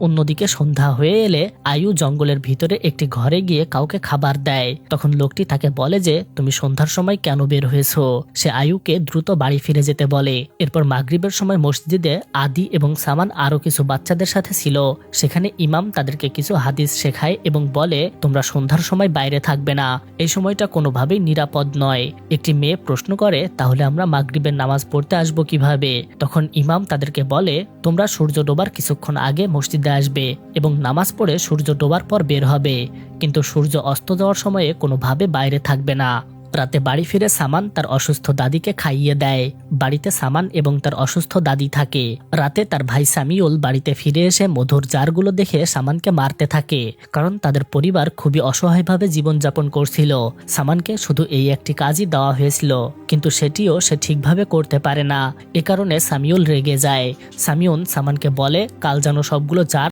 অন্যদিকে সন্ধ্যা হয়ে এলে আয়ু জঙ্গলের ভিতরে একটি ঘরে গিয়ে কাউকে খাবার দেয়। তখন লোকটি তাকে বলে যে তুমি সন্ধ্যার সময় কেন বের হয়েছো। সে আয়ুকে দ্রুত বাড়ি ফিরে যেতে বলে। এরপর মাগরিবের সময় মসজিদে আদি এবং সামান আরো কিছু বাচ্চাদের সাথে ছিল। সেখানে ইমাম তাদেরকে কিছু হাদিস শেখায় এবং বলে তোমরা সন্ধ্যার সময় বাইরে থাকবে না, এই সময়টা কোনোভাবেই নিরাপদ নয়। একটি মেয়ে প্রশ্ন করে তাহলে আমরা মাগরিবের নামাজ পড়তে আসবো কিভাবে। তখন ইমাম তাদেরকে বলে তোমরা সূর্য ডোবার কিছুক্ষণ আগে মসজিদে আসবে এবং নামাজ পড়ে সূর্য ডোবার পর বের হবে, কিন্তু সূর্য অস্ত যাওয়ার সময়ে কোনোভাবে বাইরে থাকবে না। রাতে বাড়ি ফিরে সামান তার অসুস্থ দাদিকে খাইয়ে দেয়। বাড়িতে সামান এবং তার অসুস্থ দাদি থাকে। রাতে তার ভাই সামিউল বাড়িতে ফিরে এসে মধুর জারগুলো দেখে সামানকে মারতে থাকে, কারণ তাদের পরিবার খুবই অসহায়ভাবে জীবনযাপন করছিল। সামানকে শুধু এই একটি কাজই দেওয়া হয়েছিল, কিন্তু সেটিও সে ঠিকভাবে করতে পারে না। এ কারণে সামিউল রেগে যায়। সামিউন সামানকে বলে কাল যেন সবগুলো জার